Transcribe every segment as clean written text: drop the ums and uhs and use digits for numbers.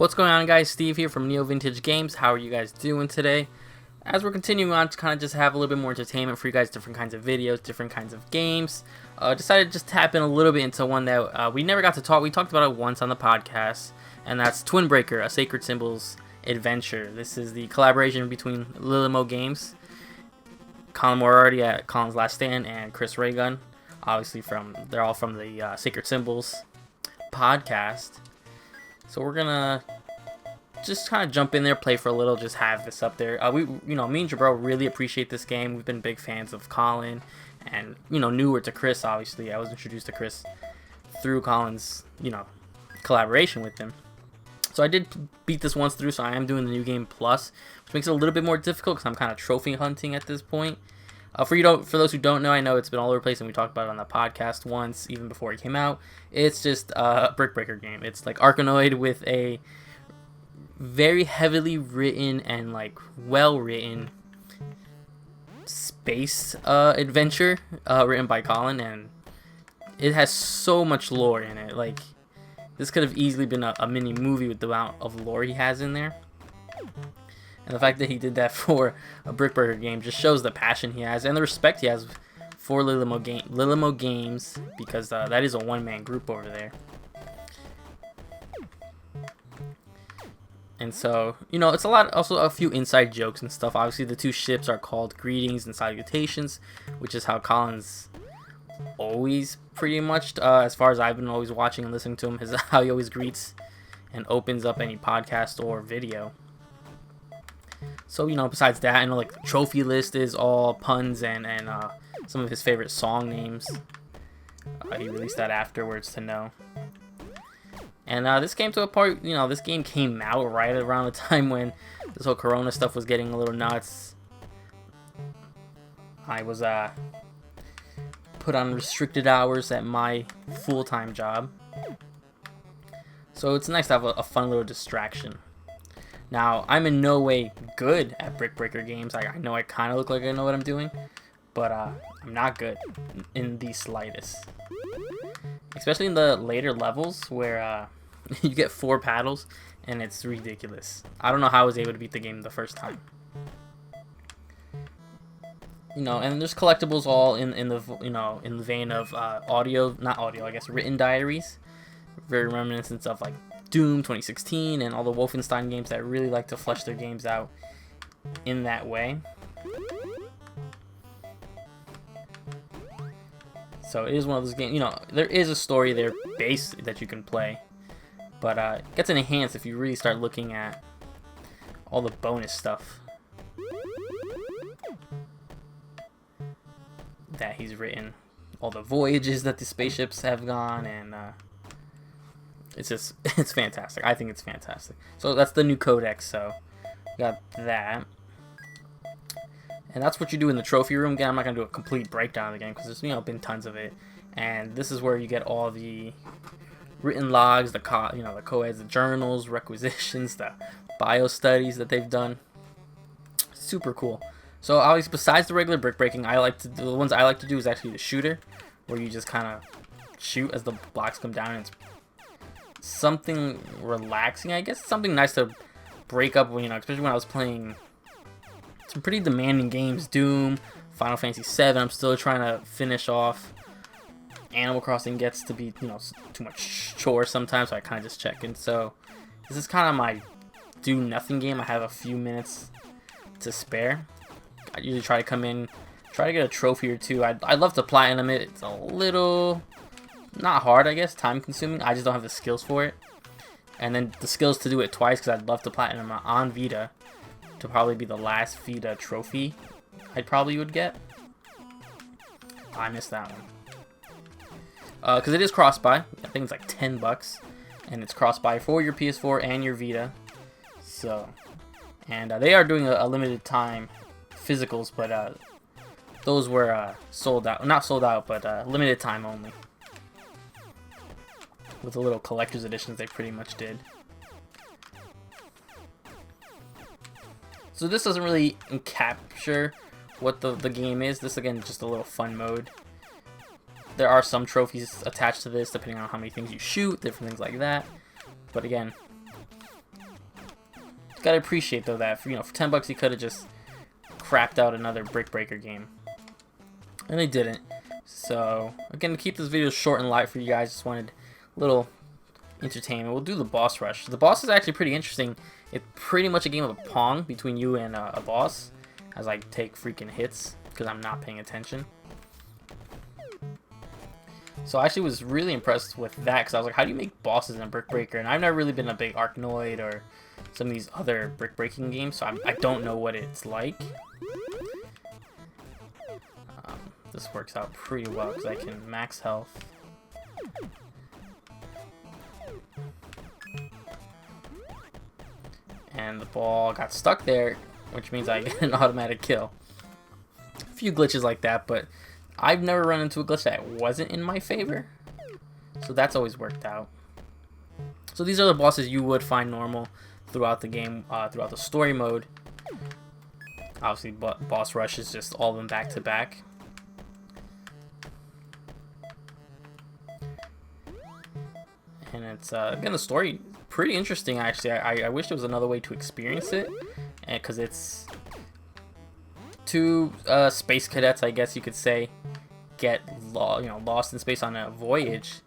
What's going on, guys? Steve here from NeoVintage Games. How are you guys doing today? As we're continuing on to kind of just have a little bit more entertainment for you guys, different kinds of videos, different kinds of games, decided to just tap in a little bit into one that we never got to talk. We talked about it once on the podcast, and that's TwinBreaker, a Sacred Symbols adventure. This is the collaboration between Lilimo Games, Colin Moriarty at Colin's Last Stand, and Chris Raygun. Obviously, they're all from the Sacred Symbols podcast. So we're gonna just kind of jump in there, play for a little, just have this up there. Me and Jabro really appreciate this game. We've been big fans of Colin, and newer to Chris. Obviously, I was introduced to Chris through Colin's collaboration with him. So I did beat this once through, so I am doing the New Game Plus, which makes it a little bit more difficult because I'm kind of trophy hunting at this point. For those who don't know, I know it's been all over the place, and we talked about it on the podcast once, even before it came out. It's just a BrickBreaker game. It's like Arkanoid with a very heavily written and well written space adventure written by Colin, and it has so much lore in it. Like, this could have easily been a mini movie with the amount of lore he has in there. And the fact that he did that for a BrickBreaker game just shows the passion he has and the respect he has for Lilimo Games, because that is a one-man group over there. And so, it's also a few inside jokes and stuff. Obviously, the two ships are called Greetings and Salutations, which is how Colin's always pretty much, as far as I've been always watching and listening to him, is how he always greets and opens up any podcast or video. So, besides that, the trophy list is all puns and some of his favorite song names. He released that afterwards to know. And this came to a part, this game came out right around the time when this whole Corona stuff was getting a little nuts. I was put on restricted hours at my full-time job. So it's nice to have a fun little distraction. Now, I'm in no way good at BrickBreaker games. I know I kind of look like I know what I'm doing, but I'm not good in the slightest. Especially in the later levels where you get 4 paddles, and it's ridiculous. I don't know how I was able to beat the game the first time. And there's collectibles all in the vein of written diaries, very reminiscent of Doom 2016 and all the Wolfenstein games that really like to flesh their games out in that way. So it is one of those games, there is a story there base that you can play, but it gets enhanced if you really start looking at all the bonus stuff that he's written, all the voyages that the spaceships have gone, and it's fantastic. I think it's fantastic. So that's the new codex, so got that. And that's what you do in the trophy room. Again, I'm not going to do a complete breakdown of the game because there's been tons of it. And this is where you get all the written logs, the co-eds, the journals, requisitions, the bio studies that they've done. Super cool. So obviously, besides the regular brick breaking, the ones I like to do is actually the shooter, where you just kind of shoot as the blocks come down. And it's something relaxing, I guess. Something nice to break up when, especially when I was playing some pretty demanding games, Doom, Final Fantasy VII. I'm still trying to finish off. Animal Crossing gets to be, too much chore sometimes, so I kind of just check in. So this is kind of my do nothing game. I have a few minutes to spare. I usually try to come in, try to get a trophy or two. I'd love to platinum it. It's a little not hard, I guess, time consuming. I just don't have the skills for it. And then the skills to do it twice, because I'd love to platinum on Vita to probably be the last Vita trophy I probably would get. I missed that one. Because it is cross-buy. I think it's like $10. And it's cross-buy for your PS4 and your Vita. So, and they are doing a limited time physicals, but those were sold out. Not sold out, but limited time only. With the little collector's editions they pretty much did. So this doesn't really capture what the game is. This, again, is just a little fun mode. There are some trophies attached to this, depending on how many things you shoot, different things like that. But again, gotta appreciate though that for 10 bucks you could have just crapped out another Brick Breaker game, and they didn't. So again, to keep this video short and light for you guys, just wanted a little entertainment. We'll do the boss rush. The boss is actually pretty interesting. It's pretty much a game of Pong between you and a boss, as I take freaking hits because I'm not paying attention. So I actually was really impressed with that, because I was like, how do you make bosses in Brick Breaker? And I've never really been a big Arkanoid or some of these other brick breaking games, so I don't know what it's like. This works out pretty well because I can max health. And the ball got stuck there, which means I get an automatic kill. A few glitches like that, but I've never run into a glitch that wasn't in my favor, so that's always worked out. So these are the bosses you would find normal throughout the game, throughout the story mode. Obviously, boss rush is just all of them back to back. And it's again, the story pretty interesting actually. I wish there was another way to experience it, and because it's two space cadets, I guess you could say, get lost in space on a voyage,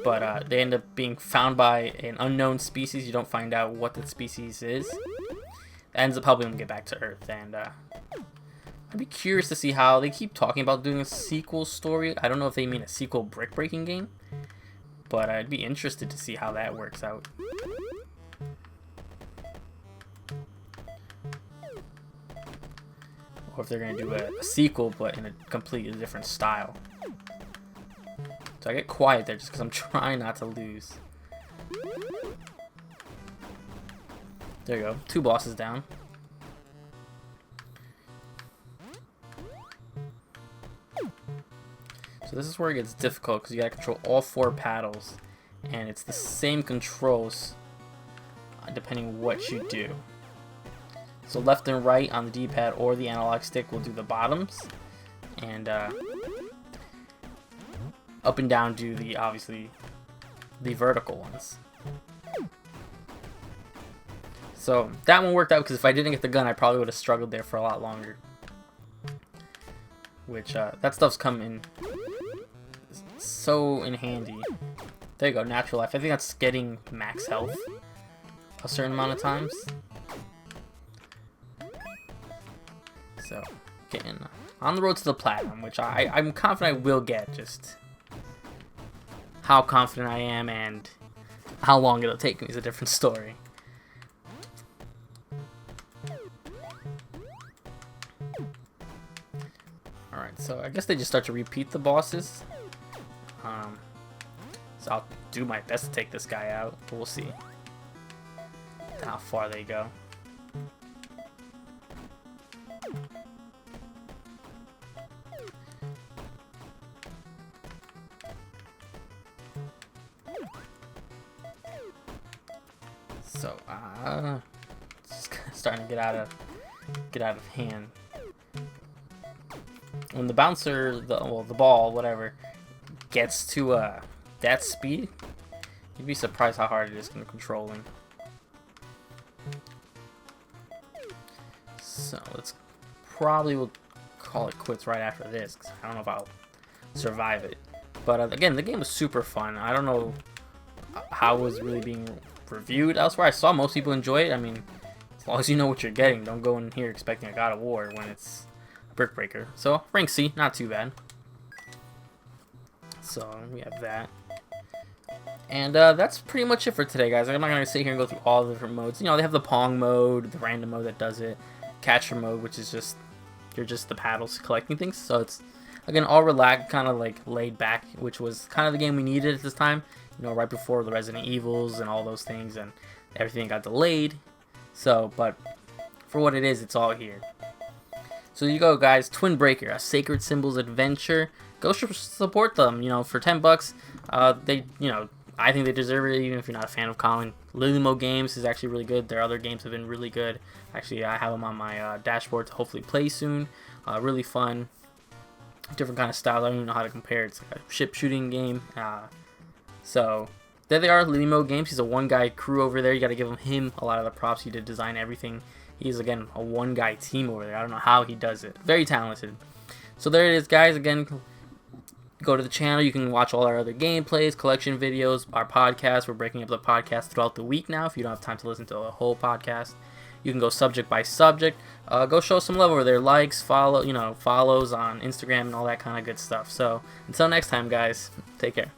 but they end up being found by an unknown species. You don't find out what the species is. It ends up helping them get back to Earth, and I'd be curious to see how they keep talking about doing a sequel story. I don't know if they mean a sequel brick breaking game, but I'd be interested to see how that works out. Or if they're going to do a sequel, but in a completely different style. So I get quiet there just because I'm trying not to lose. There you go. 2 bosses down. So this is where it gets difficult, because you gotta control all 4 paddles, and it's the same controls depending what you do. So left and right on the D-pad or the analog stick will do the bottoms, and up and down do obviously the vertical ones. So that one worked out, because if I didn't get the gun, I probably would have struggled there for a lot longer. Which that stuff's come in so in handy. There you go, natural life. I think that's getting max health a certain amount of times. So getting on the road to the platinum, which I'm confident I will get. Just how confident I am and how long it'll take me is a different story. Alright, so I guess they just start to repeat the bosses. So I'll do my best to take this guy out, but we'll see how far they go. So it's starting to get out of hand. When the bouncer, the ball, whatever, gets to that speed, you'd be surprised how hard it is to control him. So we'll call it quits right after this, because I don't know if I'll survive it. But again, the game was super fun. I don't know how it was really being reviewed elsewhere. I saw most people enjoy it. I mean, as long as you know what you're getting, don't go in here expecting a God of War when it's a Brick Breaker. So rank C, not too bad. So we have that. And that's pretty much it for today, guys. I'm not going to sit here and go through all the different modes. You know, they have the Pong mode, the random mode that does it, catcher mode, which is just, you're just the paddles collecting things. So it's, again, all relaxed, kind of like laid back, which was kind of the game we needed at this time. You know, right before the Resident Evils and all those things, and everything got delayed. So, but for what it is, it's all here. So there you go, guys. TwinBreaker, a Sacred Symbols adventure. Go support them. You know, for 10 bucks, they, you know, I think they deserve it, even if you're not a fan of Colin. Lilimo Games is actually really good. Their other games have been really good. Actually, I have them on my dashboard to hopefully play soon. Really fun. Different kind of style. I don't even know how to compare. It's like a ship shooting game. So there they are, Limo Games. He's a one-guy crew over there. You got to give him a lot of the props. He did design everything. He's, again, a one-guy team over there. I don't know how he does it. Very talented. So there it is, guys. Again, go to the channel. You can watch all our other gameplays, collection videos, our podcast. We're breaking up the podcast throughout the week now if you don't have time to listen to the whole podcast. You can go subject by subject. Go show some love over there. Likes, follows on Instagram and all that kind of good stuff. So until next time, guys, take care.